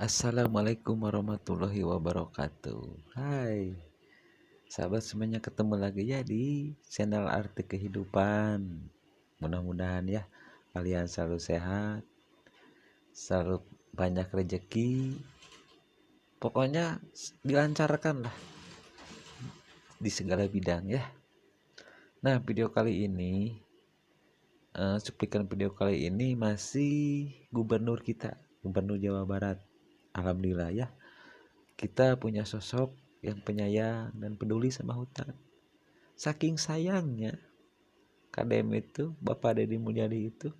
Assalamualaikum warahmatullahi wabarakatuh. Hai, sahabat semuanya, ketemu lagi ya di channel Arti Kehidupan. Mudah-mudahan ya kalian selalu sehat, selalu banyak rezeki. Pokoknya dilancarkan lah di segala bidang ya. Nah, cuplikan video kali ini masih gubernur kita, Gubernur Jawa Barat. Alhamdulillah ya, kita punya sosok yang penyayang dan peduli sama hutan. Saking sayangnya, KDM itu, Bapak Deddy Mulyadi itu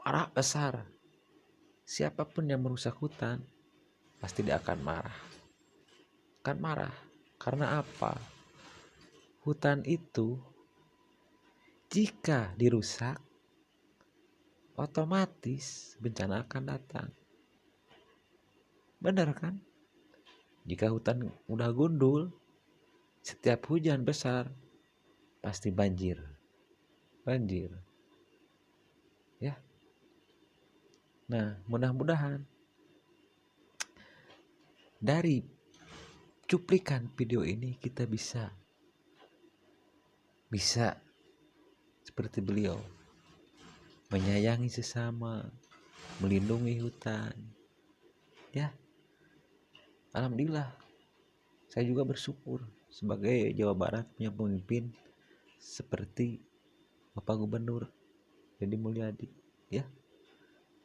marah besar. Siapapun yang merusak hutan, pasti dia akan marah. Akan marah. Karena apa? Hutan itu, jika dirusak, otomatis bencana akan datang. Benar kan? Jika hutan udah gundul, setiap hujan besar pasti banjir. Ya. Nah, mudah-mudahan dari cuplikan video ini kita bisa seperti beliau, menyayangi sesama, melindungi hutan. Ya. Alhamdulillah, saya juga bersyukur sebagai Jawa Barat punya pemimpin seperti Bapak Gubernur Deddy Mulyadi, ya.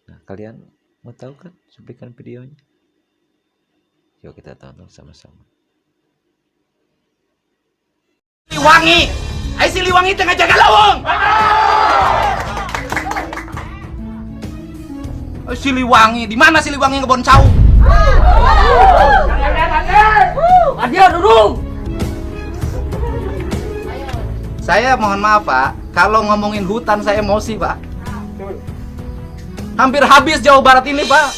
Nah, kalian mau tahu kan cuplikan videonya? Yuk kita tonton sama-sama. Siliwangi, ai Siliwangi tengah jaga lawang. Siliwangi, di mana Siliwangi ngebon cau? Adia duduk. Saya mohon maaf Pak, kalau ngomongin hutan saya emosi Pak. Hampir habis Jawa Barat ini Pak.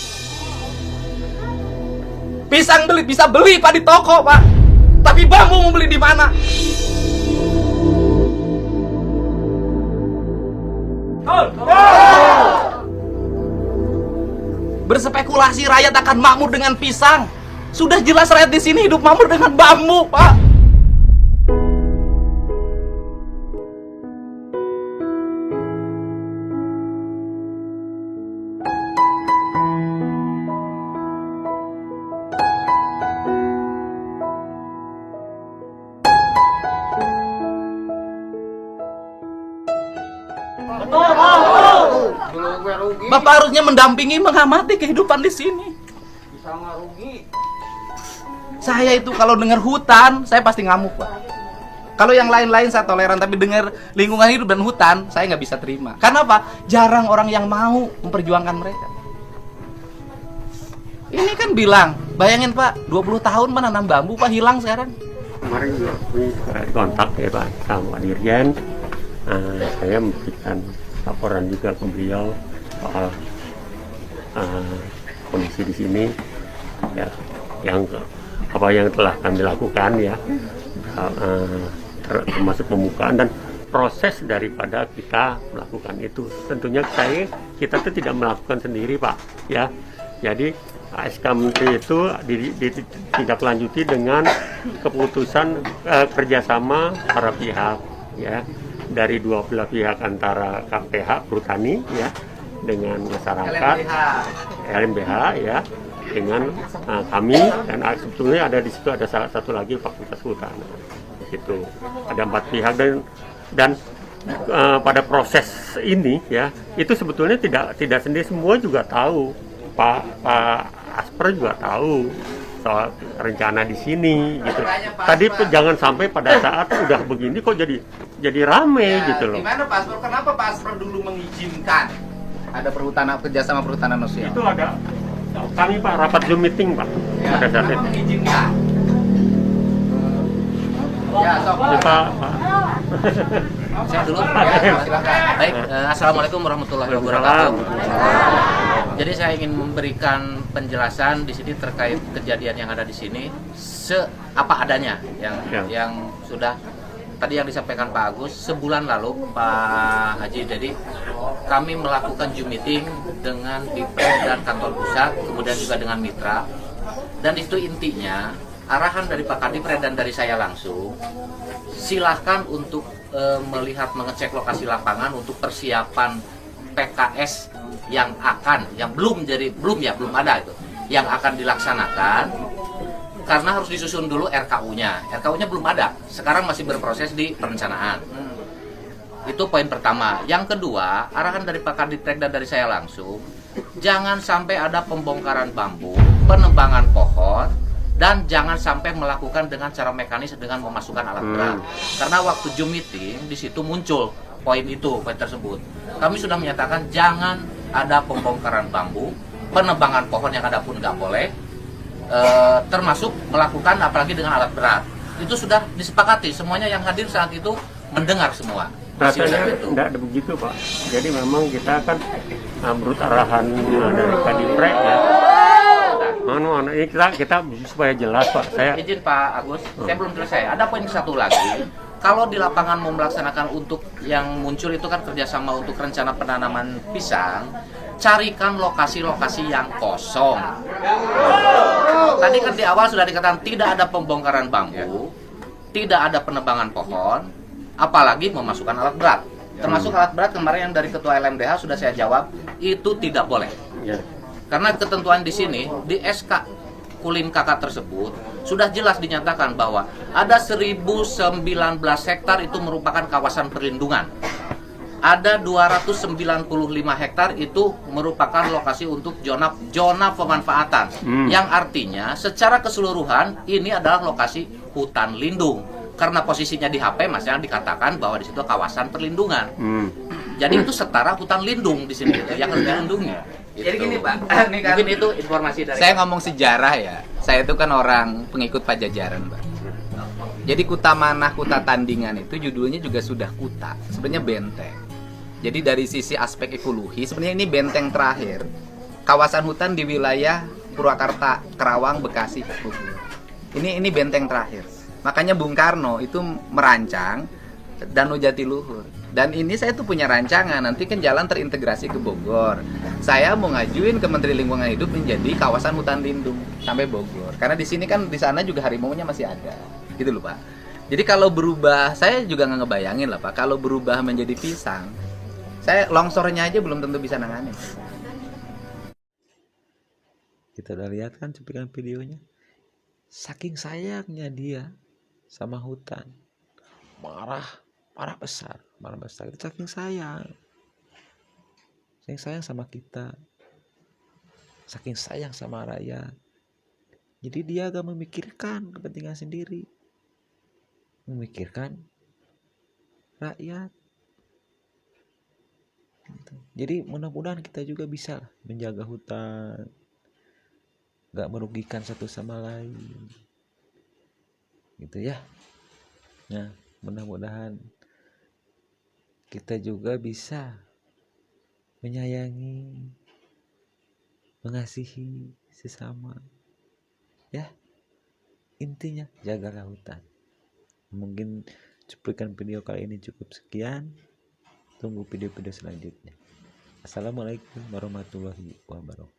Pisang bisa beli Pak di toko Pak. Tapi bambu mau beli di mana? Berspekulasi rakyat akan makmur dengan pisang. Sudah jelas rakyat di sini hidup makmur dengan bambu, Pak. Bapak harusnya mendampingi, mengamati kehidupan di sini. Bisa ngarugi. Saya itu kalau dengar hutan, saya pasti ngamuk, Pak. Kalau yang lain-lain saya toleran, tapi dengar lingkungan hidup dan hutan, saya nggak bisa terima. Karena apa? Jarang orang yang mau memperjuangkan mereka. Ini kan bilang, bayangin Pak, 20 tahun menanam bambu, Pak, hilang sekarang. Kemarin juga kontak ya Pak sama Dirjen. Saya memberikan laporan juga ke beliau soal kondisi di sini, ya, apa yang telah kami lakukan ya, termasuk pembukaan dan proses daripada kita melakukan itu. Tentunya kita itu tidak melakukan sendiri Pak, ya. Jadi SK Menteri itu ditindaklanjuti dengan keputusan kerjasama para pihak, ya, dari dua belah pihak antara KPH Perhutani, ya, dengan masyarakat, LMBH, ya, dengan kami, dan sebetulnya ada di situ ada salah satu lagi Fakultas Hutan, gitu. Ada 4 pihak dan pada proses ini, ya, itu sebetulnya tidak sendiri, semua juga tahu. Pak Asper juga tahu soal rencana di sini, gitu. Tadi jangan sampai pada saat udah begini kok jadi rame, ya, gitu loh. Gimana Pak Asper? Kenapa Pak Asper dulu mengizinkan ada kerjasama perhutanan sosial? Itu ada kami Pak rapat Zoom meeting Pak, Ya, pada saat itu. mengizinkan? Ya, sok. Ya, Pak. Saya dulu. Silakan. Baik, assalamualaikum warahmatullahi wabarakatuh. Jadi saya ingin memberikan penjelasan di sini terkait kejadian yang ada di sini apa adanya yang sudah tadi yang disampaikan Pak Agus, sebulan lalu Pak Haji, jadi kami melakukan Zoom meeting dengan Dipre dan kantor pusat, kemudian juga dengan mitra. Dan itu intinya arahan dari Pak Kadipre dan dari saya langsung, silahkan untuk melihat, mengecek lokasi lapangan untuk persiapan PKS yang belum ada itu, yang akan dilaksanakan. Karena harus disusun dulu RKU-nya. RKU-nya belum ada. Sekarang masih berproses di perencanaan. Itu poin pertama. Yang kedua, arahan dari Pak Kadipre dan dari saya langsung, jangan sampai ada pembongkaran bambu, penebangan pohon, dan jangan sampai melakukan dengan cara mekanis dengan memasukkan alat berat. Karena waktu Zoom meeting di situ muncul poin tersebut. Kami sudah menyatakan jangan ada pembongkaran bambu, penebangan pohon yang ada pun nggak boleh, termasuk melakukan apalagi dengan alat berat. Itu sudah disepakati, semuanya yang hadir saat itu mendengar semua. Rasanya tidak ada begitu, Pak. Jadi memang kita kan menurut arahan dari Kadipre ya. Ini kita supaya jelas, Pak. Izin Pak Agus, saya belum selesai. Ada poin satu lagi. Kalau di lapangan mau melaksanakan untuk yang muncul itu kan kerjasama untuk rencana penanaman pisang, carikan lokasi-lokasi yang kosong. Tadi kan di awal sudah dikatakan tidak ada pembongkaran bambu, tidak ada penebangan pohon, apalagi memasukkan alat berat. Termasuk alat berat kemarin yang dari Ketua LMDH sudah saya jawab, itu tidak boleh. Karena ketentuan di sini, di SK Kulim KK tersebut, sudah jelas dinyatakan bahwa ada 1019 hektar itu merupakan kawasan perlindungan. Ada 295 hektar itu merupakan lokasi untuk zona pemanfaatan. Yang artinya secara keseluruhan ini adalah lokasi hutan lindung. Karena posisinya di HP masih dikatakan bahwa di situ kawasan perlindungan. Jadi itu setara hutan lindung di sini yang harus dilindungi. Jadi gini Pak, ini kan mungkin itu informasi dari saya ngomong sejarah ya. Saya itu kan orang pengikut Pajajaran, Pak. Jadi Kuta Manah, Kuta Tandingan itu judulnya juga sudah kuta, sebenarnya benteng. Jadi dari sisi aspek ekologi, sebenarnya ini benteng terakhir kawasan hutan di wilayah Purwakarta, Kerawang, Bekasi, Bogor. Ini benteng terakhir. Makanya Bung Karno itu merancang Danau Jatiluhur. Dan ini saya tuh punya rancangan, nanti kan jalan terintegrasi ke Bogor. Saya mau ngajuin ke Menteri Lingkungan Hidup menjadi kawasan hutan lindung sampai Bogor. Karena di sini kan di sana juga harimaunya masih ada. Gitu loh, Pak. Jadi kalau berubah, saya juga nggak ngebayangin lah, Pak. Kalau berubah menjadi pisang, saya longsornya aja belum tentu bisa nanganin. Kita udah lihat kan cuplikan videonya. Saking sayangnya dia sama hutan, marah besar itu saking sayang sama kita, saking sayang sama rakyat. Jadi dia gak memikirkan kepentingan sendiri, memikirkan rakyat. Jadi mudah-mudahan kita juga bisa menjaga hutan, gak merugikan satu sama lain, gitu ya. Nah, mudah-mudahan kita juga bisa menyayangi, mengasihi sesama, ya. Intinya jagalah hutan. Mungkin cuplikan video kali ini cukup sekian. Tunggu video-video selanjutnya. Assalamualaikum warahmatullahi wabarakatuh.